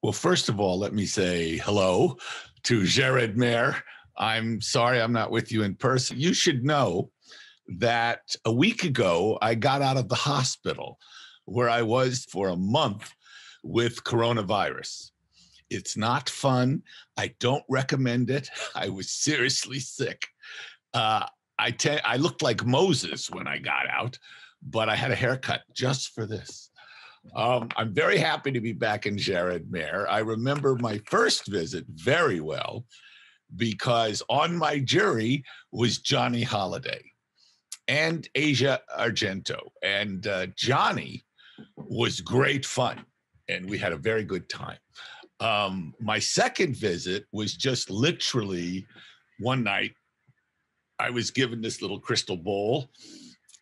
Well, first of all, let me say hello to Gérardmer. I'm sorry I'm not with you in person. You should know that a week ago, I got out of the hospital where I was for a month with coronavirus. It's not fun. I don't recommend it. I was seriously sick. I looked like Moses when I got out, but I had a haircut just for this. I'm very happy to be back in Gérardmer. I remember my first visit very well because on my jury was Johnny Hallyday and Asia Argento. And Johnny was great fun, and we had a very good time. My second visit was just literally one night. I was given this little crystal bowl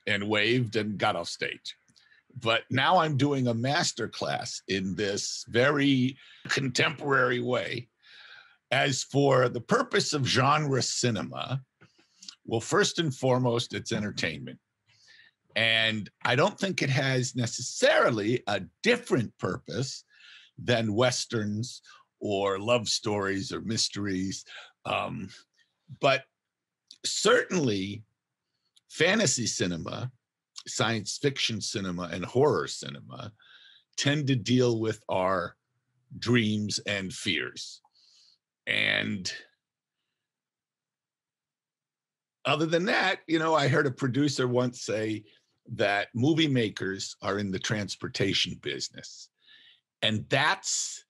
and waved and got off stage. But now I'm doing a master class in this very contemporary way. As for the purpose of genre cinema, well, first and foremost, it's entertainment. And I don't think it has necessarily a different purpose than Westerns or love stories or mysteries. But certainly fantasy cinema, science fiction cinema, and horror cinema tend to deal with our dreams and fears. And other than that, I heard a producer once say that movie makers are in the transportation business. And that's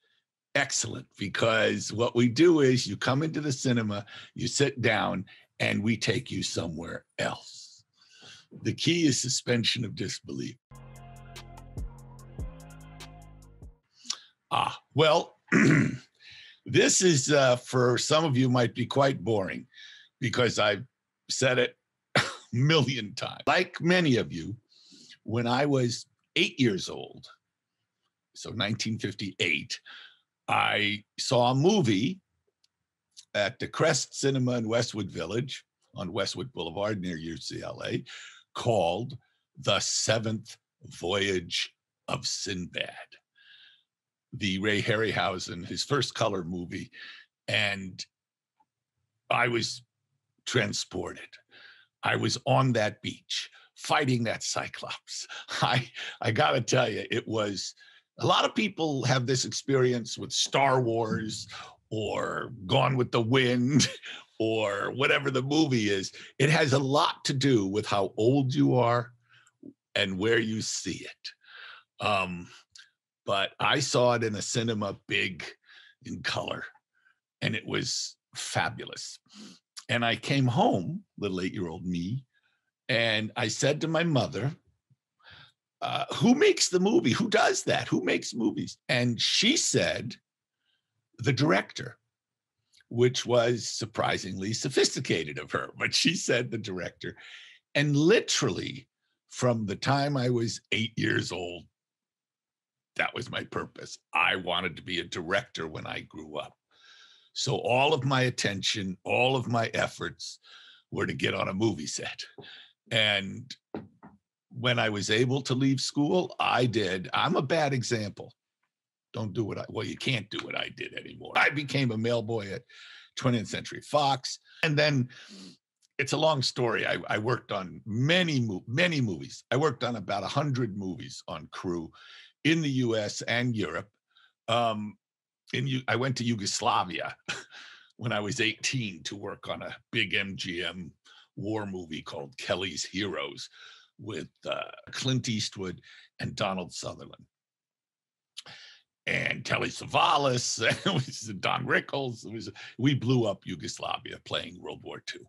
excellent, because what we do is you come into the cinema, you sit down, and we take you somewhere else. The key is suspension of disbelief. Well, this is, for some of you, might be quite boring because I've said it a million times. Like many of you, when I was 8 years old, so 1958, I saw a movie at the Crest Cinema in Westwood Village on Westwood Boulevard near UCLA called The Seventh Voyage of Sinbad, the Ray Harryhausen, his first color movie. And I was transported. I was on that beach fighting that Cyclops. I got to tell you, it was, a lot of people have this experience with Star Wars or Gone with the Wind or whatever the movie is. It has a lot to do with how old you are and where you see it. But I saw it in a cinema, big, in color, and it was fabulous. And I came home, little 8-year-old me, and I said to my mother, who makes the movie? Who does that? Who makes movies? And she said, the director, which was surprisingly sophisticated of her. But she said the director. And literally, from the time I was 8 years old, that was my purpose. I wanted to be a director when I grew up. So all of my attention, all of my efforts were to get on a movie set. And when I was able to leave school, I did. I'm a bad example. Don't do well, you can't do what I did anymore. I became a mailboy at 20th Century Fox. And then it's a long story. I worked on many movies. I worked on about 100 movies on crew in the US and Europe. I went to Yugoslavia when I was 18 to work on a big MGM war movie called Kelly's Heroes with Clint Eastwood and Donald Sutherland. And Telly Savalas, it was Don Rickles. We blew up Yugoslavia playing World War II.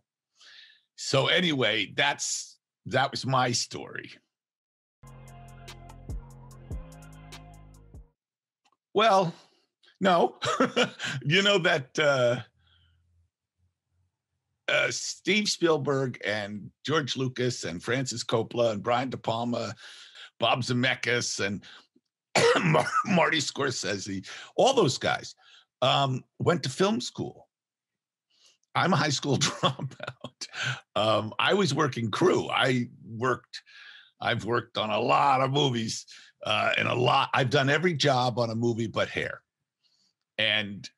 So anyway, that was my story. Well, no, you know that Steve Spielberg and George Lucas and Francis Coppola and Brian De Palma, Bob Zemeckis and Marty Scorsese, all those guys went to film school. I'm a high school dropout. I was working crew. I've worked on a lot of movies and I've done every job on a movie but hair. And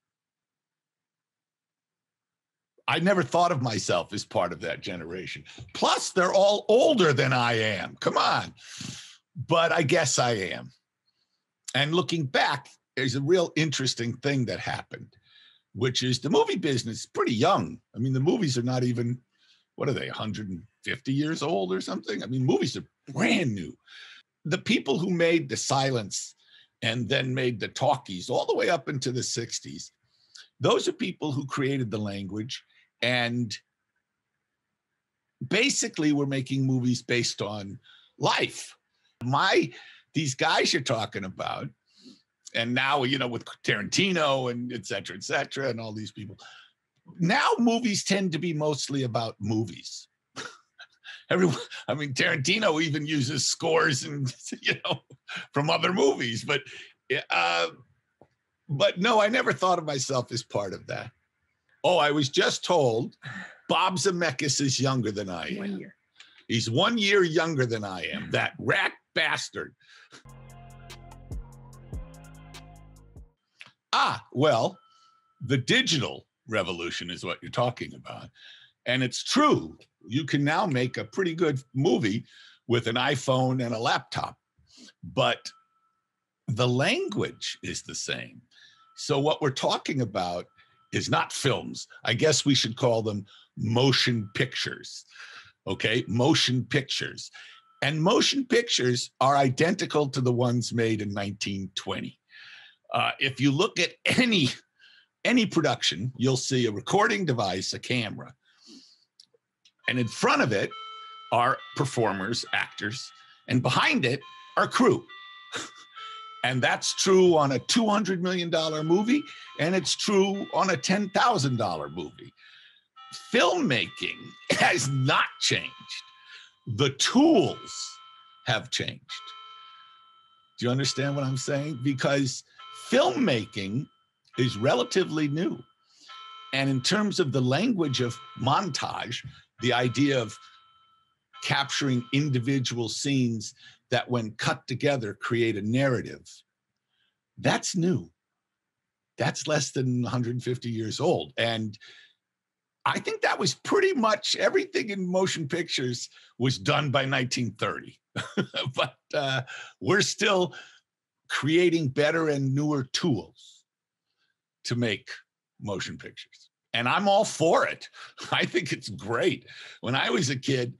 I never thought of myself as part of that generation. Plus, they're all older than I am. Come on. But I guess I am. And looking back, there's a real interesting thing that happened, which is the movie business is pretty young. I mean, the movies are not even, what are they, 150 years old or something? I mean, movies are brand new. The people who made the silence and then made the talkies all the way up into the 60s, those are people who created the language and basically were making movies based on life. These guys you're talking about, and now, you know, with Tarantino and et cetera, and all these people, now movies tend to be mostly about movies. Everyone, I mean, Tarantino even uses scores and, you know, from other movies, but no, I never thought of myself as part of that. Oh, I was just told Bob Zemeckis is younger than I am. 1 year. He's 1 year younger than I am, that rat bastard. Well, the digital revolution is what you're talking about. And it's true. You can now make a pretty good movie with an iPhone and a laptop, but the language is the same. So what we're talking about is not films. I guess we should call them motion pictures. Okay, motion pictures. And motion pictures are identical to the ones made in 1920. If you look at any production, you'll see a recording device, a camera, and in front of it are performers, actors, and behind it are crew. And that's true on a $200 million movie, and it's true on a $10,000 movie. Filmmaking has not changed. The tools have changed. Do you understand what I'm saying? Because filmmaking is relatively new. And in terms of the language of montage, the idea of capturing individual scenes that when cut together create a narrative, that's new. That's less than 150 years old. And I think that was pretty much everything in motion pictures was done by 1930. But we're still creating better and newer tools to make motion pictures. And I'm all for it. I think it's great. When I was a kid,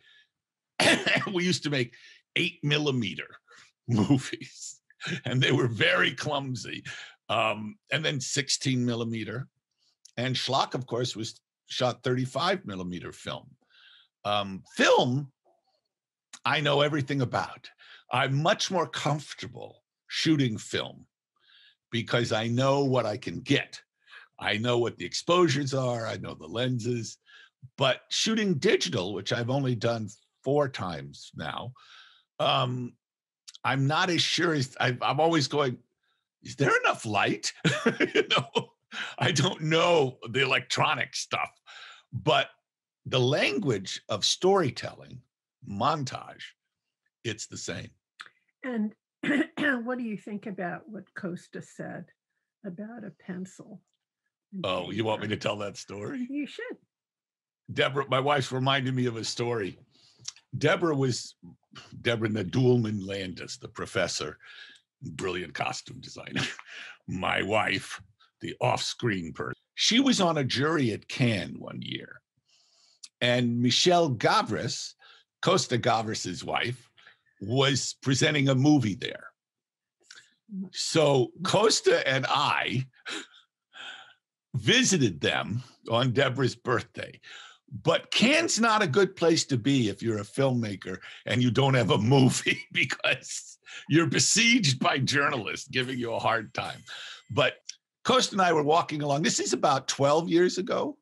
we used to make 8mm movies, and they were very clumsy. And then 16mm. And Schlock, of course, was shot 35mm film. Film, I know everything about. I'm much more comfortable shooting film because I know what I can get. I know what the exposures are. I know the lenses. But shooting digital, which I've only done 4 times now, I'm not as sure as I'm always going, is there enough light? You know, I don't know the electronic stuff, but the language of storytelling, montage, it's the same. And what do you think about what Costa said about a pencil? Oh, you want me to tell that story? You should. Deborah, my wife's reminded me of a story. Deborah Nadoolman Landis, the professor, brilliant costume designer. My wife, the off-screen person. She was on a jury at Cannes one year. And Michelle Gavris, Costa Gavris's wife, was presenting a movie there. So Costa and I visited them on Deborah's birthday. But Cannes not a good place to be if you're a filmmaker and you don't have a movie because you're besieged by journalists giving you a hard time. But Costa and I were walking along. This is about 12 years ago.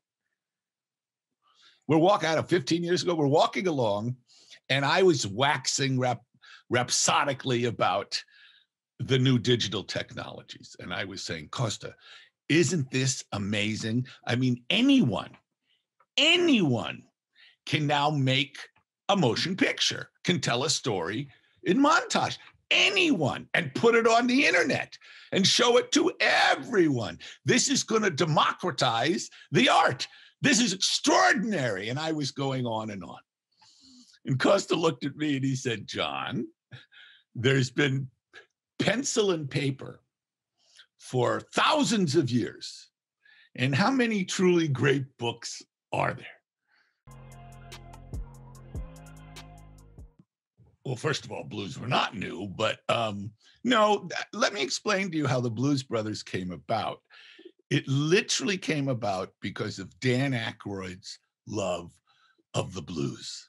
We're walking out of 15 years ago. We're walking along, and I was waxing rhapsodically about the new digital technologies. And I was saying, Costa, isn't this amazing? I mean, anyone can now make a motion picture, can tell a story in montage. anyone and put it on the internet and show it to everyone. This is going to democratize the art. This is extraordinary. And I was going on and on. And Costa looked at me and he said, John, there's been pencil and paper for thousands of years. And how many truly great books are there? Well, first of all, blues were not new, but no, let me explain to you how the Blues Brothers came about. It literally came about because of Dan Aykroyd's love of the blues.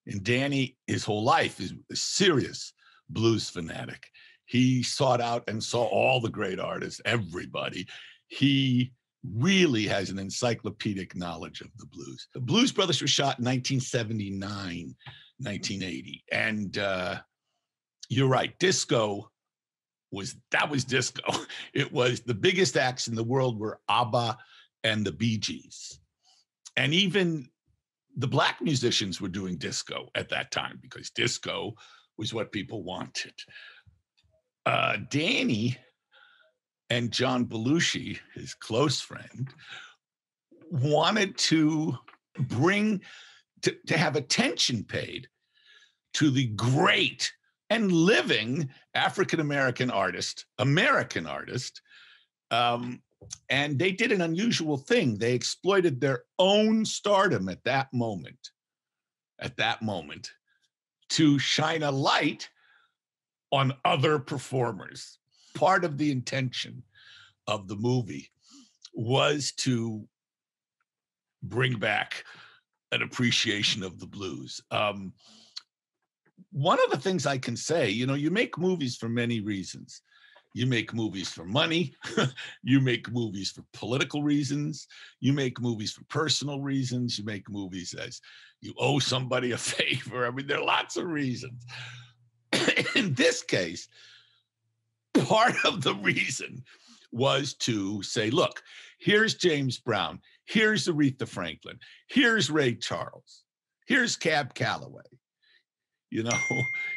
And Danny, his whole life, is a serious blues fanatic. He sought out and saw all the great artists, everybody. He really has an encyclopedic knowledge of the blues. The Blues Brothers were shot in 1979, 1980. And you're right, disco was disco. It was the biggest acts in the world were ABBA and the Bee Gees. And even the black musicians were doing disco at that time because disco was what people wanted. Danny and John Belushi, his close friend, wanted to have attention paid to the great and living African-American artist, and they did an unusual thing. They exploited their own stardom at that moment, to shine a light on other performers. Part of the intention of the movie was to bring back an appreciation of the blues. One of the things I can say, you make movies for many reasons. You make movies for money. You make movies for political reasons. You make movies for personal reasons. You make movies as you owe somebody a favor. I mean, there are lots of reasons. In this case, part of the reason was to say, look, here's James Brown. Here's Aretha Franklin. Here's Ray Charles. Here's Cab Calloway.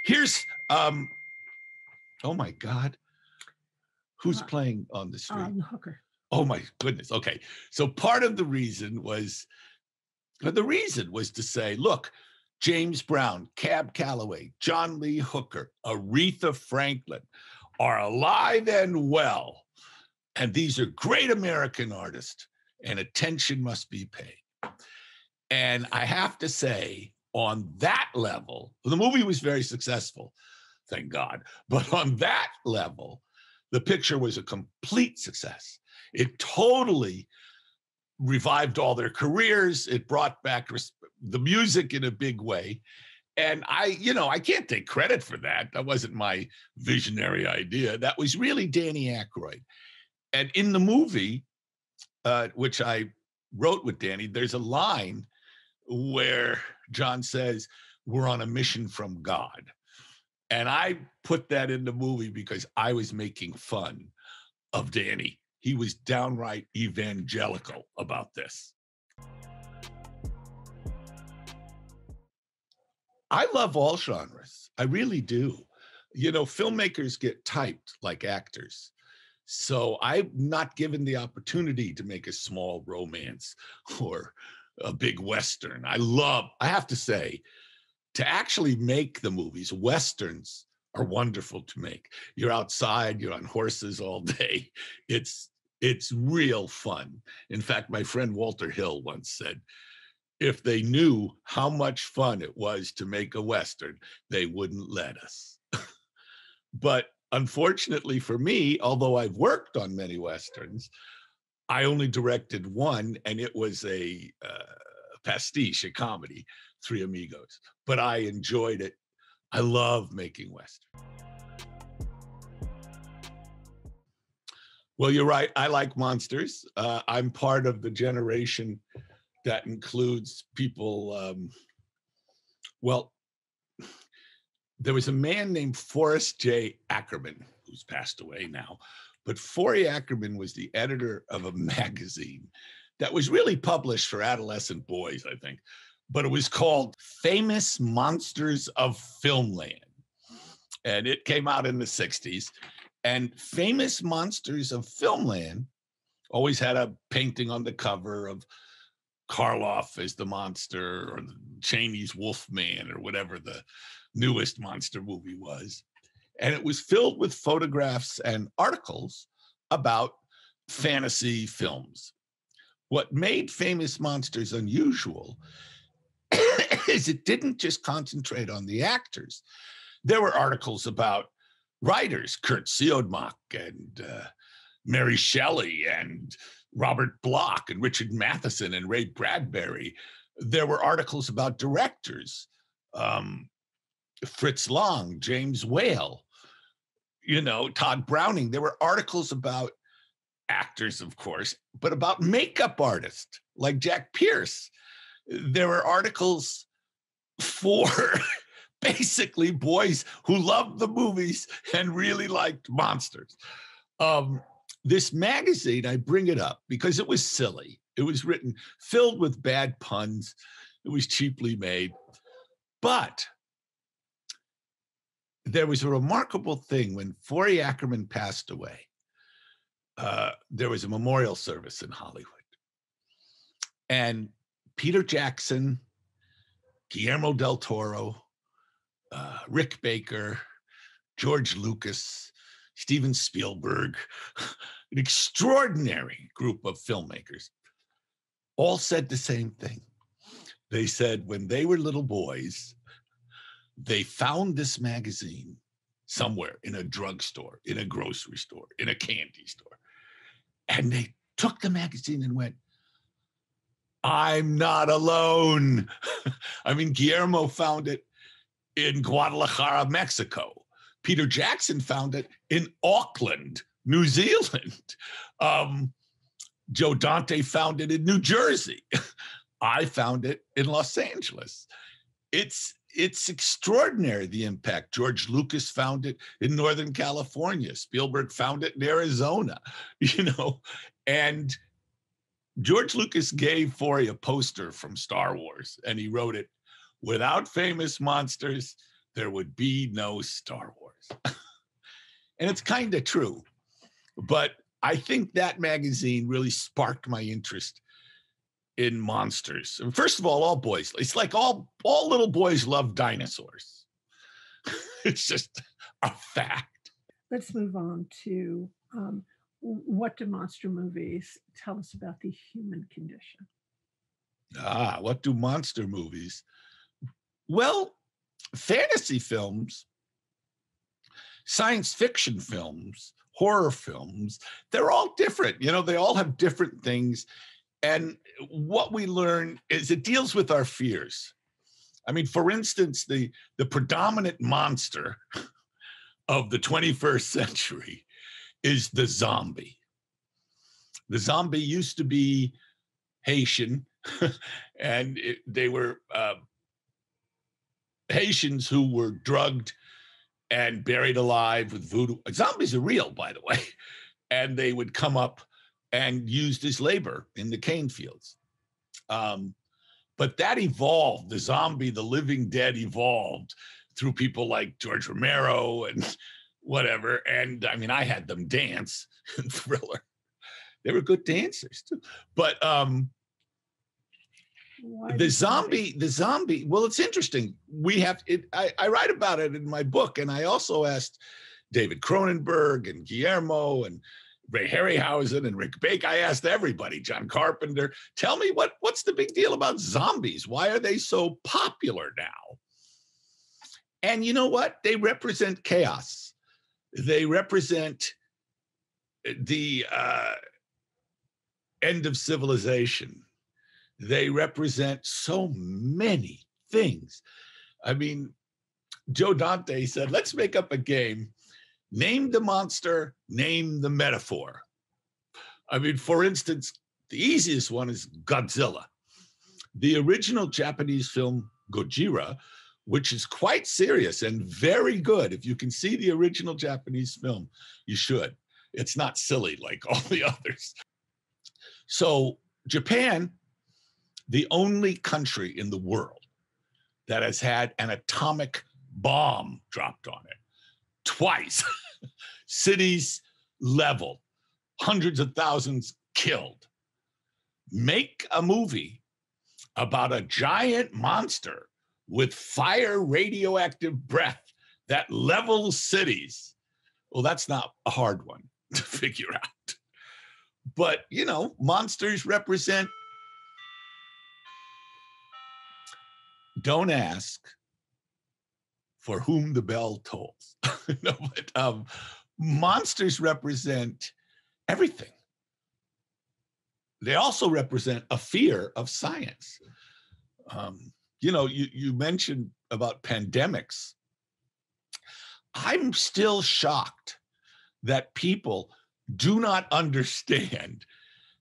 Here's, oh my God. Who's playing on the street? Hooker. Oh my goodness. Okay. So part of the reason was to say, look, James Brown, Cab Calloway, John Lee Hooker, Aretha Franklin are alive and well. And these are great American artists, and attention must be paid. And I have to say, on that level, the movie was very successful, thank God. But on that level, the picture was a complete success. It totally revived all their careers. It brought back the music in a big way. And I can't take credit for that. That wasn't my visionary idea. That was really Danny Aykroyd. And in the movie, which I wrote with Danny, there's a line where John says, "We're on a mission from God." And I put that in the movie because I was making fun of Danny. He was downright evangelical about this. I love all genres. I really do. Filmmakers get typed like actors. So I'm not given the opportunity to make a small romance or a big Western. I have to say, to actually make the movies, Westerns are wonderful to make. You're outside, you're on horses all day. It's real fun. In fact, my friend Walter Hill once said, if they knew how much fun it was to make a Western, they wouldn't let us. But unfortunately for me, although I've worked on many Westerns, I only directed one, and it was a pastiche, a comedy, Three Amigos. But I enjoyed it. I love making Westerns. Well, you're right. I like monsters. I'm part of the generation that includes people. There was a man named Forrest J. Ackerman, who's passed away now. But Forrest Ackerman was the editor of a magazine that was really published for adolescent boys, I think. But it was called Famous Monsters of Filmland. and it came out in the 60s. And Famous Monsters of Filmland always had a painting on the cover of Karloff as the monster, or the Cheney's Wolfman, or whatever the newest monster movie was. And it was filled with photographs and articles about fantasy films. What made Famous Monsters unusual is it didn't just concentrate on the actors. There were articles about writers, Kurt Siodmak and Mary Shelley and Robert Bloch and Richard Matheson and Ray Bradbury. There were articles about directors, Fritz Lang, James Whale, Todd Browning. There were articles about actors, of course, but about makeup artists like Jack Pierce. There were articles for basically boys who loved the movies and really liked monsters. This magazine, I bring it up because it was silly. It was written, filled with bad puns. It was cheaply made. But there was a remarkable thing when Forey Ackerman passed away. There was a memorial service in Hollywood. And Peter Jackson, Guillermo del Toro, Rick Baker, George Lucas, Steven Spielberg, an extraordinary group of filmmakers, all said the same thing. They said when they were little boys, they found this magazine somewhere in a drugstore, in a grocery store, in a candy store. And they took the magazine and went, I'm not alone. I mean, Guillermo found it in Guadalajara, Mexico. Peter Jackson found it in Auckland, New Zealand. Joe Dante found it in New Jersey. I found it in Los Angeles. It's extraordinary, the impact. George Lucas found it in Northern California. Spielberg found it in Arizona, and George Lucas gave Forey a poster from Star Wars, and he wrote it, without Famous Monsters, there would be no Star Wars. And it's kind of true. But I think that magazine really sparked my interest in monsters. And first of all boys, it's like all little boys love dinosaurs. It's just a fact. Let's move on to what do monster movies tell us about the human condition? What do monster movies? Well, fantasy films, science fiction films, horror films, they're all different. They all have different things. And what we learn is it deals with our fears. I mean, for instance, the predominant monster of the 21st century is the zombie. The zombie used to be Haitian, and they were Haitians who were drugged and buried alive with voodoo. Zombies are real, by the way. And they would come up and used as labor in the cane fields. But that evolved. The zombie, the living dead, evolved through people like George Romero and whatever. And I mean, I had them dance in Thriller. They were good dancers too. But the zombie, well, it's interesting. We have it. I write about it in my book. And I also asked David Cronenberg and Guillermo and Ray Harryhausen and Rick Baker. I asked everybody, John Carpenter, tell me what's the big deal about zombies? Why are they so popular now? And you know what? They represent chaos. They represent the end of civilization. They represent so many things. I mean, Joe Dante said, let's make up a game. Name the monster, name the metaphor. I mean, for instance, the easiest one is Godzilla. The original Japanese film Gojira, which is quite serious and very good. If you can see the original Japanese film, you should. It's not silly like all the others. So Japan, the only country in the world that has had an atomic bomb dropped on it. twice, cities leveled, hundreds of thousands killed. Make a movie about a giant monster with fire radioactive breath that levels cities. Well, that's not a hard one to figure out. But, you know, monsters represent, don't ask for whom the bell tolls. No, but monsters represent everything. They also represent a fear of science. You know, you mentioned about pandemics. I'm still shocked that people do not understand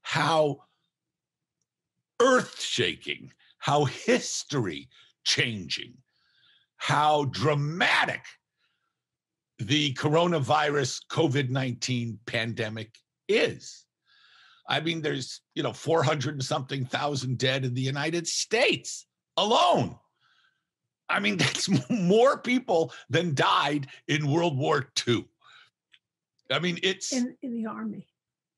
how earth-shaking, how history-changing, how dramatic the coronavirus COVID-19 pandemic is. I mean, there's, 400 and something thousand dead in the United States alone. I mean, that's more people than died in World War II. I mean, it's in the Army.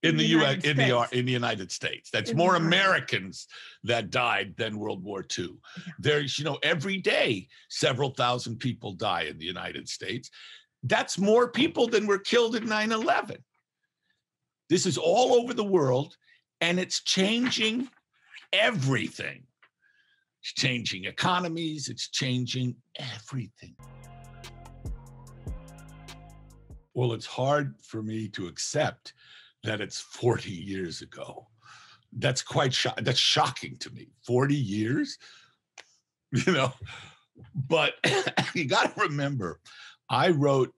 In the U.S., in the United States. That's more Americans that died than World War II. Yeah. There's, every day, several thousand people die in the United States. That's more people than were killed in 9/11. This is all over the world, and it's changing everything. It's changing economies. It's changing everything. Well, it's hard for me to accept that it's 40 years ago. That's that's shocking to me. 40 years, but you got to remember, I wrote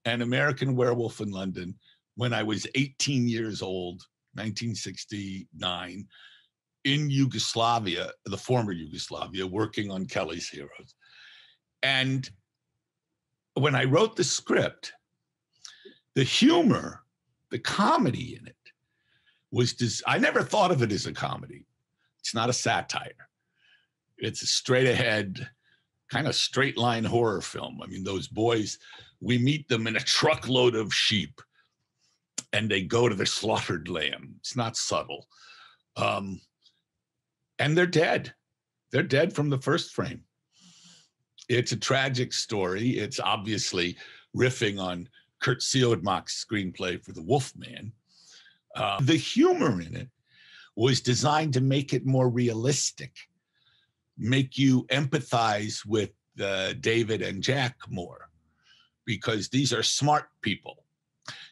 An American Werewolf in London when I was 18 years old, 1969, in Yugoslavia, the former Yugoslavia, working on Kelly's Heroes. And when I wrote the script, the humor, the comedy in it was I never thought of it as a comedy. It's not a satire. It's a straight ahead, kind of straight line horror film. I mean, those boys, we meet them in a truckload of sheep and they go to the slaughtered lamb. It's not subtle. And they're dead. They're dead from the first frame. It's a tragic story. It's obviously riffing on Kurt Siodmak's screenplay for The Wolfman. The humor in it was designed to make it more realistic, make you empathize with David and Jack more, because these are smart people.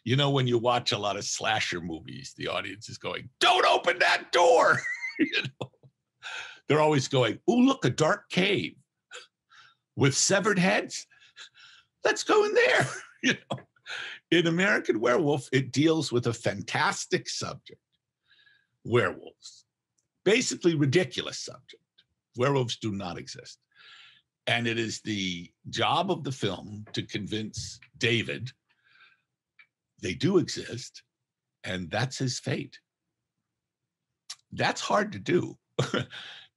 When you watch a lot of slasher movies, the audience is going, "Don't open that door." They're always going, "Oh, look, a dark cave with severed heads. Let's go in there." In American Werewolf, it deals with a fantastic subject, werewolves. Basically ridiculous subject. Werewolves do not exist. And it is the job of the film to convince David they do exist, and that's his fate. That's hard to do.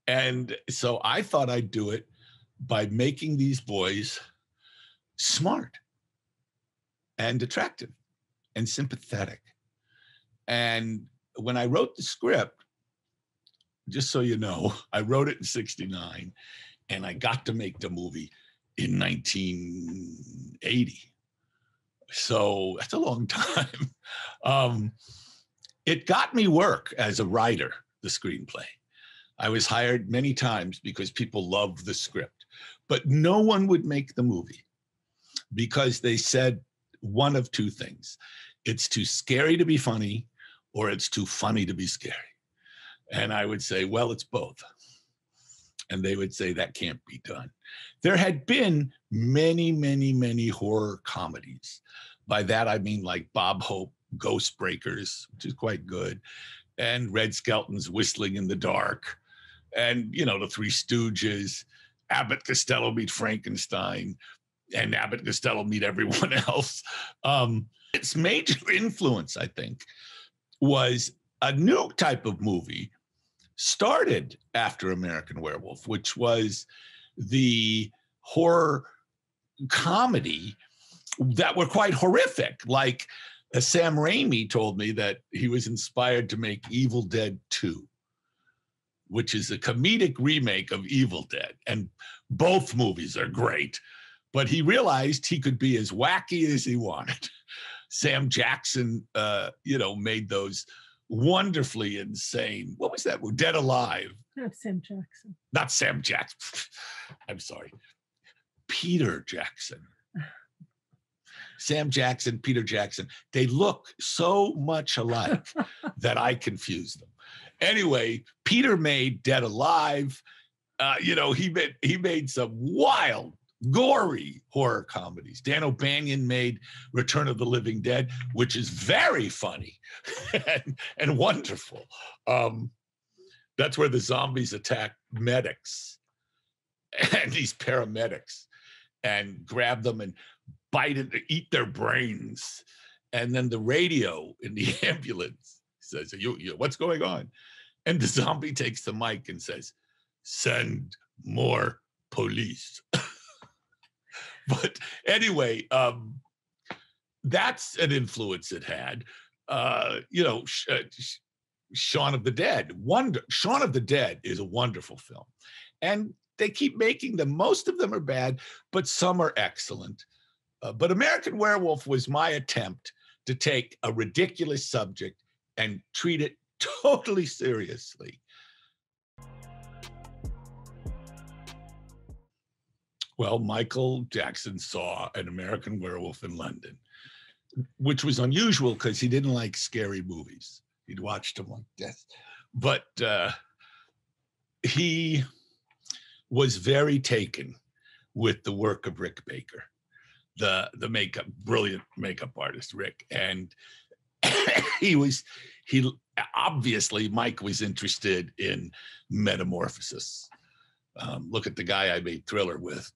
And so I thought I'd do it by making these boys smart and attractive and sympathetic. And when I wrote the script, just so you know, I wrote it in 1969 and I got to make the movie in 1980. So that's a long time. It got me work as a writer, the screenplay. I was hired many times because people loved the script, but no one would make the movie because they said one of two things. It's too scary to be funny, or it's too funny to be scary. And I would say, well, it's both. And they would say that can't be done. There had been many, many, many horror comedies. By that, I mean like Bob Hope, Ghost Breakers, which is quite good, and Red Skelton's Whistling in the Dark, and, the Three Stooges, Abbott Costello Meet Frankenstein, and Abbott Costello Meet Everyone Else. Its major influence, I think, was a new type of movie started after American Werewolf, which was the horror comedy that were quite horrific. Like Sam Raimi told me that he was inspired to make Evil Dead 2, which is a comedic remake of Evil Dead. And both movies are great, but he realized he could be as wacky as he wanted. Sam Jackson, made those wonderfully insane. What was that? Dead Alive. Not Sam Jackson. Not Sam Jackson. I'm sorry. Peter Jackson. Sam Jackson, Peter Jackson. They look so much alike that I confuse them. Anyway, Peter made Dead Alive. He made some wild, gory horror comedies. Dan O'Banion made Return of the Living Dead, which is very funny and wonderful. That's where the zombies attack medics and these paramedics and grab them and bite it, eat their brains. And then the radio in the ambulance says, what's going on? And the zombie takes the mic and says, send more police. But anyway, that's an influence it had. Shaun of the Dead. Shaun of the Dead is a wonderful film. And they keep making them. Most of them are bad, but some are excellent. But American Werewolf was my attempt to take a ridiculous subject and treat it totally seriously. Well, Michael Jackson saw An American Werewolf in London, which was unusual because he didn't like scary movies. He'd watched them like this. But he was very taken with the work of Rick Baker, the brilliant makeup artist, Rick. And obviously, Mike was interested in metamorphosis. Look at the guy I made Thriller with.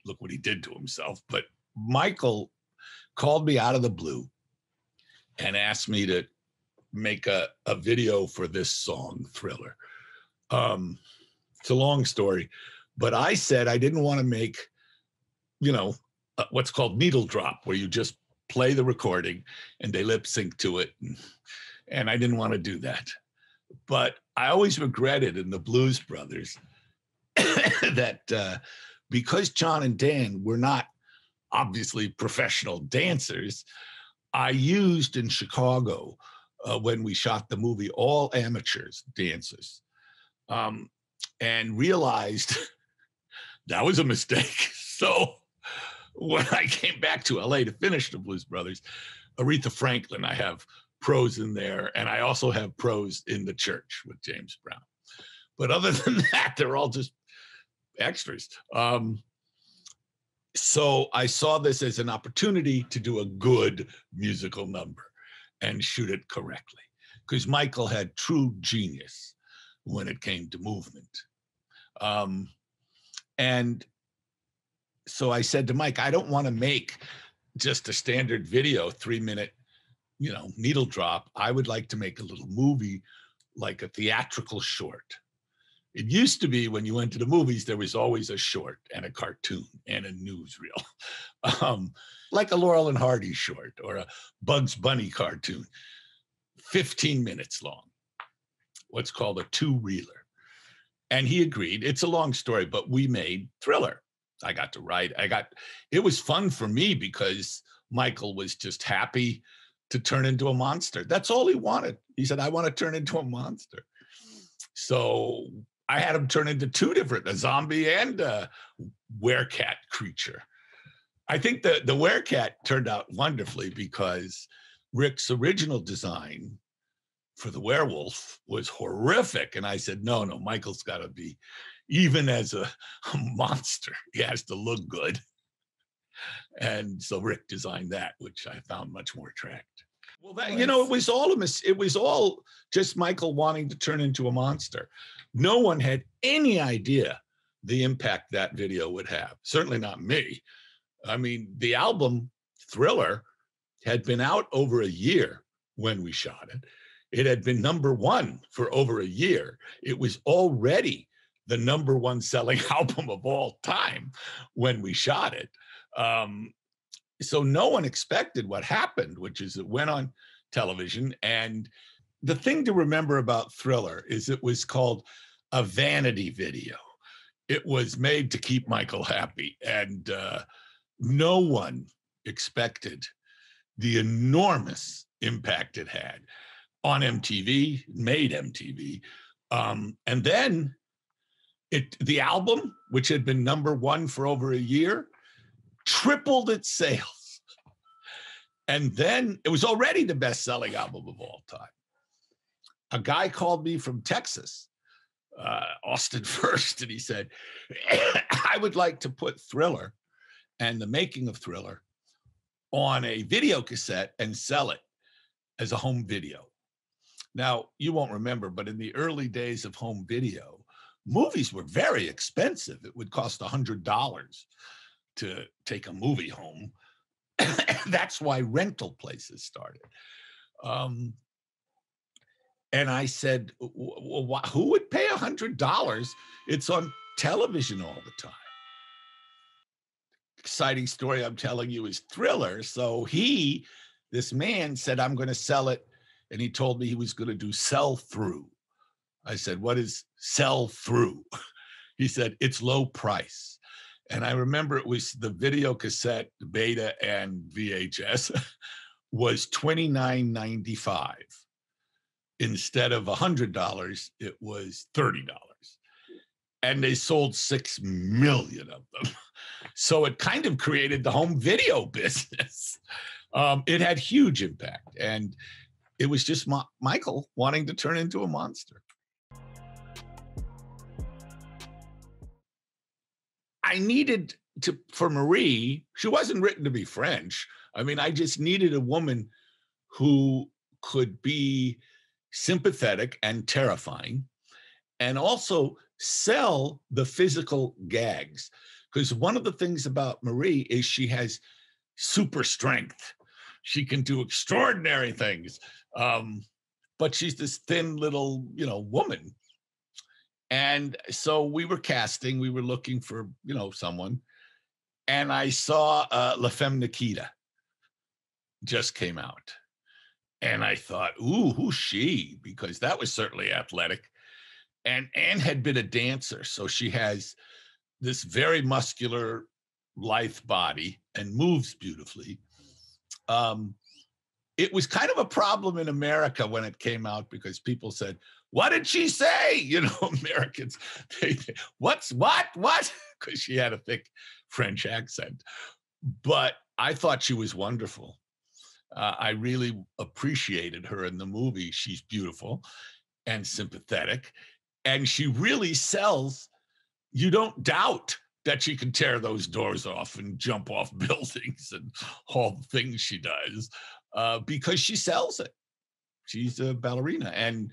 Look what he did to himself. But Michael called me out of the blue and asked me to make a video for this song, Thriller. It's a long story, but I said I didn't want to make, what's called needle drop, where you just play the recording and they lip sync to it. And I didn't want to do that. But I always regretted in the Blues Brothers that because John and Dan were not obviously professional dancers, I used in Chicago when we shot the movie, all amateurs dancers, and realized that was a mistake. So when I came back to LA to finish the Blues Brothers, Aretha Franklin, I have prose in there, and I also have prose in The Church with James Brown. But other than that, they're all just extras. So I saw this as an opportunity to do a good musical number and shoot it correctly, because Michael had true genius when it came to movement. And so I said to Mike, I don't want to make just a standard video, 3-minute, needle drop. I would like to make a little movie, like a theatrical short. It used to be when you went to the movies, there was always a short and a cartoon and a newsreel, like a Laurel and Hardy short or a Bugs Bunny cartoon, 15 minutes long, what's called a two-reeler. And he agreed. It's a long story, but we made Thriller. I got to write. It was fun for me because Michael was just happy to turn into a monster. That's all he wanted. He said, I want to turn into a monster. So I had him turn into two different, a zombie and a werecat creature. I think the werecat turned out wonderfully because Rick's original design for the werewolf was horrific. And I said, no, Michael's got to be, even as a monster, he has to look good. And so Rick designed that, which I found much more attractive. Well, that, it was all just Michael wanting to turn into a monster. No one had any idea the impact that video would have. Certainly not me. I mean, the album Thriller had been out over a year when we shot it. It had been #1 for over a year. It was already the #1 selling album of all time when we shot it. so no one expected what happened, which is it went on television. And the thing to remember about Thriller is it was called a vanity video. It was made to keep Michael happy. And no one expected the enormous impact it had on MTV, made MTV. And then the album, which had been #1 for over a year, tripled its sales. And then it was already the best-selling album of all time. A guy called me from Texas, Austin first, and he said, I would like to put Thriller and the making of Thriller on a video cassette and sell it as a home video. Now, you won't remember, but in the early days of home video, movies were very expensive. It would cost $100 to take a movie home. That's why rental places started. And I said, who would pay $100? It's on television all the time. Exciting story I'm telling you is Thriller. So this man said, I'm going to sell it. And he told me he was going to do sell through. I said, what is sell through? He said, it's low price. And I remember it was the video cassette, beta and VHS was $29.95. Instead of $100, it was $30. And they sold 6 million of them. So it kind of created the home video business. It had huge impact. And it was just Michael wanting to turn into a monster. I needed for Marie, she wasn't written to be French. I mean, I just needed a woman who could be sympathetic and terrifying, and also sell the physical gags. Because one of the things about Marie is she has super strength. She can do extraordinary things. But she's this thin little, woman. And so we were looking for, someone. And I saw La Femme Nikita just came out. And I thought, ooh, who's she? Because that was certainly athletic. And Anne had been a dancer. So she has this very muscular, lithe body and moves beautifully. It was kind of a problem in America when it came out because people said, what did she say? Americans, what? Because she had a thick French accent. But I thought she was wonderful. I really appreciated her in the movie. She's beautiful and sympathetic. And she really sells. You don't doubt that she can tear those doors off and jump off buildings and all the things she does because she sells it. She's a ballerina. And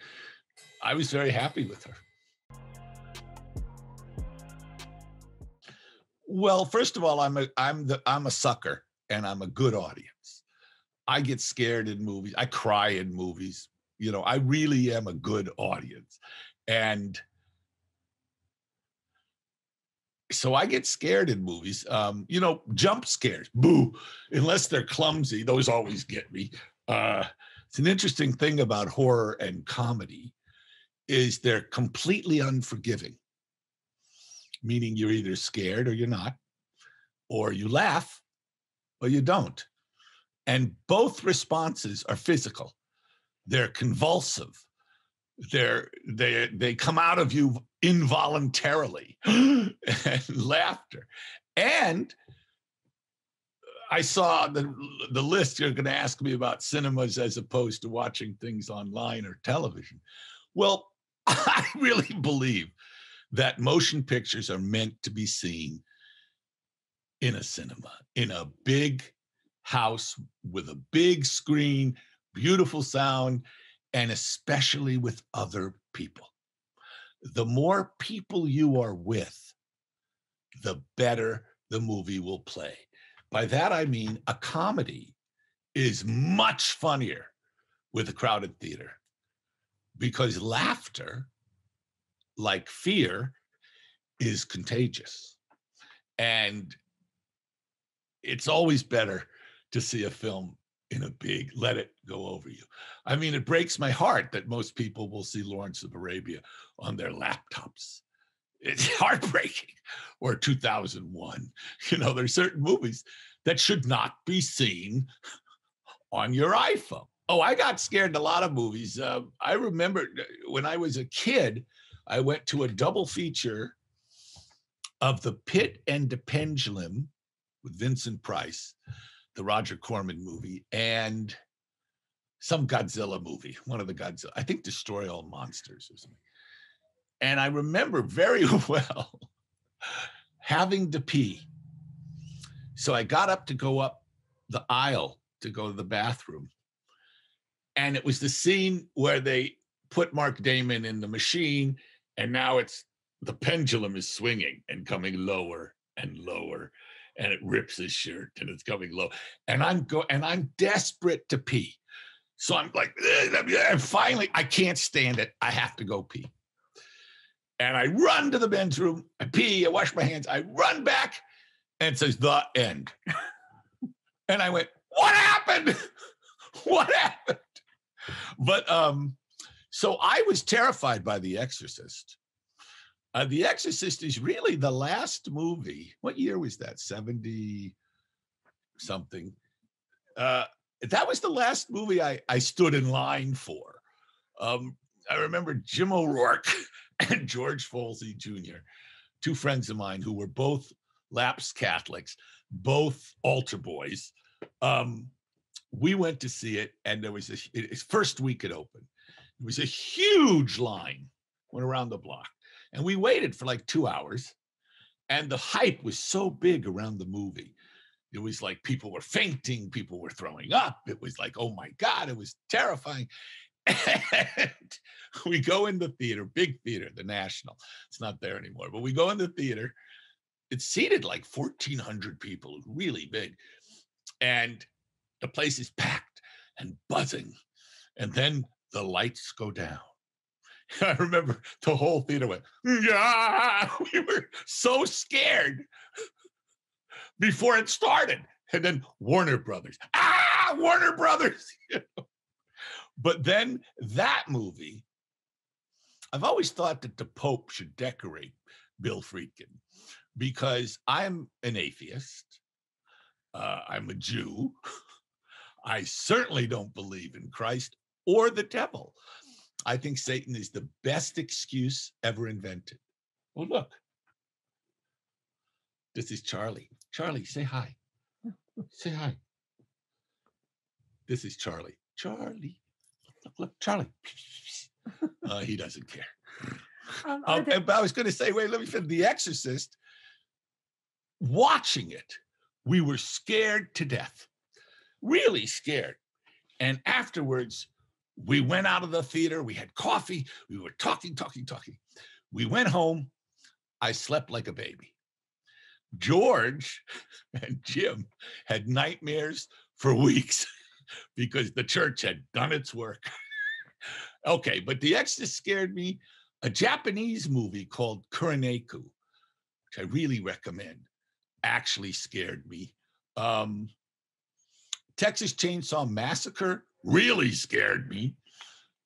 I was very happy with her. Well, first of all, I'm a sucker and I'm a good audience. I get scared in movies. I cry in movies. I really am a good audience. And so I get scared in movies. Jump scares, boo, unless they're clumsy. Those always get me. It's an interesting thing about horror and comedy is they're completely unforgiving, meaning you're either scared or you're not, or you laugh or you don't. And both responses are physical. They're convulsive. They come out of you involuntarily and laughter. And I saw the list. You're going to ask me about cinemas as opposed to watching things online or television. Well, I really believe that motion pictures are meant to be seen in a cinema, in a big house with a big screen, beautiful sound, and especially with other people. The more people you are with, the better the movie will play. By that, I mean a comedy is much funnier with a crowded theater because laughter, like fear, is contagious. And it's always better to see a film in a big, let it go over you. I mean, it breaks my heart that most people will see Lawrence of Arabia on their laptops. It's heartbreaking. Or 2001. You know, there's certain movies that should not be seen on your iPhone. Oh, I got scared in a lot of movies. I remember when I was a kid, I went to a double feature of The Pit and the Pendulum with Vincent Price, the Roger Corman movie, and some Godzilla movie, one of the Godzilla, I think Destroy All Monsters or something. And I remember very well having to pee. So I got up to go up the aisle to go to the bathroom. And it was the scene where they put Mark Damon in the machine, and now it's the pendulum is swinging and coming lower and lower, and it rips his shirt and it's coming low. And I'm desperate to pee. So I'm like, and finally, I can't stand it. I have to go pee. And I run to the men's room, I pee, I wash my hands, I run back, and it says the end. And I went, what happened? What happened? But so I was terrified by The Exorcist. The Exorcist is really the last movie. What year was that? 70 something. That was the last movie I stood in line for. I remember Jim O'Rourke and George Folsey Jr., two friends of mine who were both lapsed Catholics, both altar boys. We went to see it, and there was its first week it opened. It was a huge line, went around the block. And we waited for like 2 hours, and the hype was so big around the movie. It was like people were fainting, people were throwing up. It was like, oh my God, it was terrifying. And we go in the theater, big theater, the National. It's not there anymore, but we go in the theater. It's seated like 1,400 people, really big. And the place is packed and buzzing. And then the lights go down. I remember the whole theater went, yeah, we were so scared before it started. And then Warner Brothers, Warner Brothers. You know? But then that movie, I've always thought that the Pope should decorate Bill Friedkin because I'm an atheist. I'm a Jew. I certainly don't believe in Christ or the devil. I think Satan is the best excuse ever invented. Well, look. This is Charlie. Charlie, say hi. Say hi. This is Charlie. Charlie. Look, Charlie. He doesn't care. But I was going to say, wait, let me finish. The Exorcist, watching it, we were scared to death. Really scared. And afterwards, we went out of the theater. We had coffee. We were talking. We went home. I slept like a baby. George and Jim had nightmares for weeks because the church had done its work. Okay, but The Exorcist scared me. A Japanese movie called Kuroneku, which I really recommend, actually scared me. Texas Chainsaw Massacre really scared me.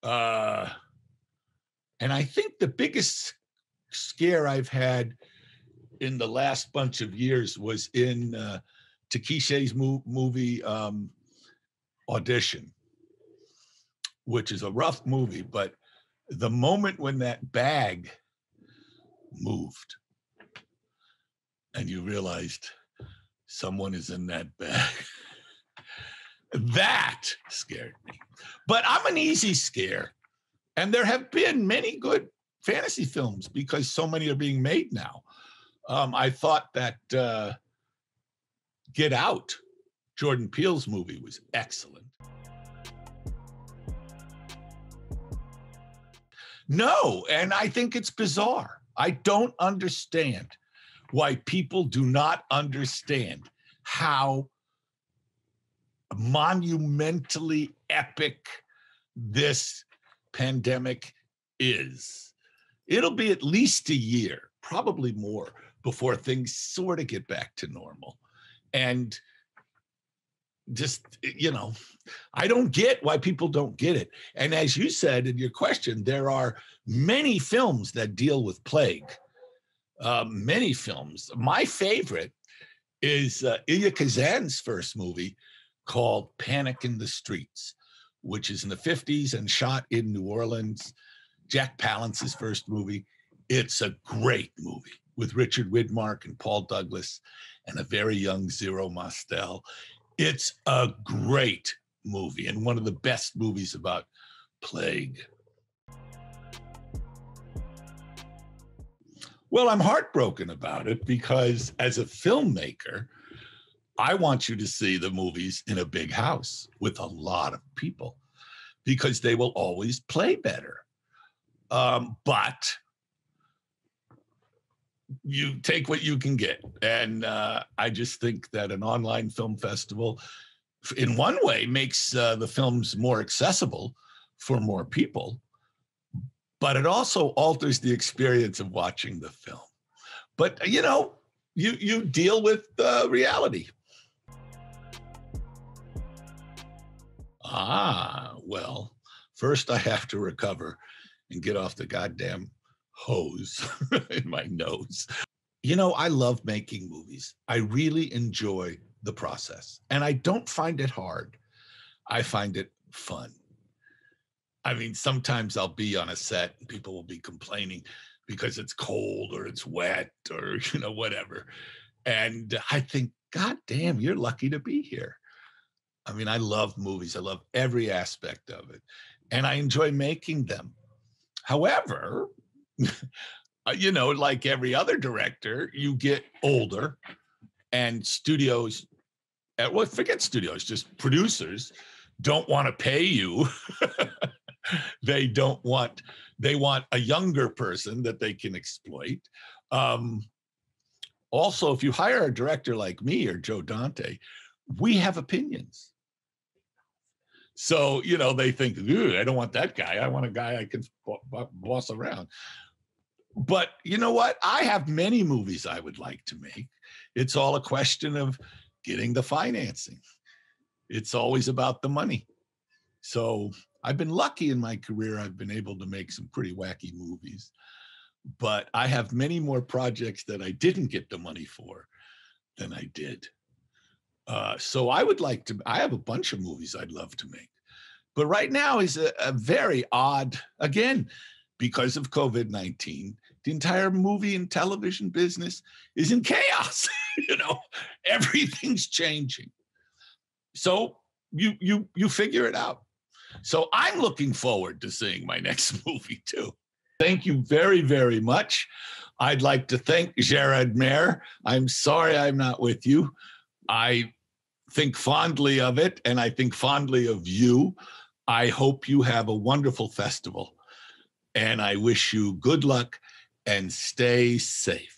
And I think the biggest scare I've had in the last bunch of years was in Takeshi's movie Audition, which is a rough movie, but the moment when that bag moved and you realized someone is in that bag, that scared me. But I'm an easy scare. And there have been many good fantasy films because so many are being made now. I thought that Get Out, Jordan Peele's movie, was excellent. No, and I think it's bizarre. I don't understand why people do not understand how monumentally epic this pandemic is. It'll be at least a year, probably more, before things sort of get back to normal. And just, I don't get why people don't get it. And as you said in your question, there are many films that deal with plague. Many films. My favorite is Ilya Kazan's first movie called Panic in the Streets, which is in the 50s and shot in New Orleans. Jack Palance's first movie. It's a great movie with Richard Widmark and Paul Douglas and a very young Zero Mostel. It's a great movie and one of the best movies about plague. Well, I'm heartbroken about it because as a filmmaker, I want you to see the movies in a big house with a lot of people because they will always play better. But you take what you can get. And I just think that an online film festival, in one way, makes the films more accessible for more people, but it also alters the experience of watching the film. But, you deal with reality. Well, first I have to recover and get off the goddamn hose in my nose. I love making movies. I really enjoy the process, and I don't find it hard. I find it fun. I mean, sometimes I'll be on a set and people will be complaining because it's cold or it's wet or, whatever. And I think, God damn, you're lucky to be here. I mean, I love movies. I love every aspect of it. And I enjoy making them. However, like every other director, you get older and studios, well, forget studios, just producers don't want to pay you. They want a younger person that they can exploit. Also, if you hire a director like me or Joe Dante, we have opinions. So, they think, I don't want that guy. I want a guy I can boss around. But you know what? I have many movies I would like to make. It's all a question of getting the financing. It's always about the money. So I've been lucky in my career. I've been able to make some pretty wacky movies. But I have many more projects that I didn't get the money for than I did. So I have a bunch of movies I'd love to make. But right now is a very odd, again, because of COVID-19, the entire movie and television business is in chaos. Everything's changing. So you figure it out. So I'm looking forward to seeing my next movie too. Thank you very, very much. I'd like to thank Gérardmer. I'm sorry I'm not with you. I think fondly of it, and I think fondly of you. I hope you have a wonderful festival, and I wish you good luck and stay safe.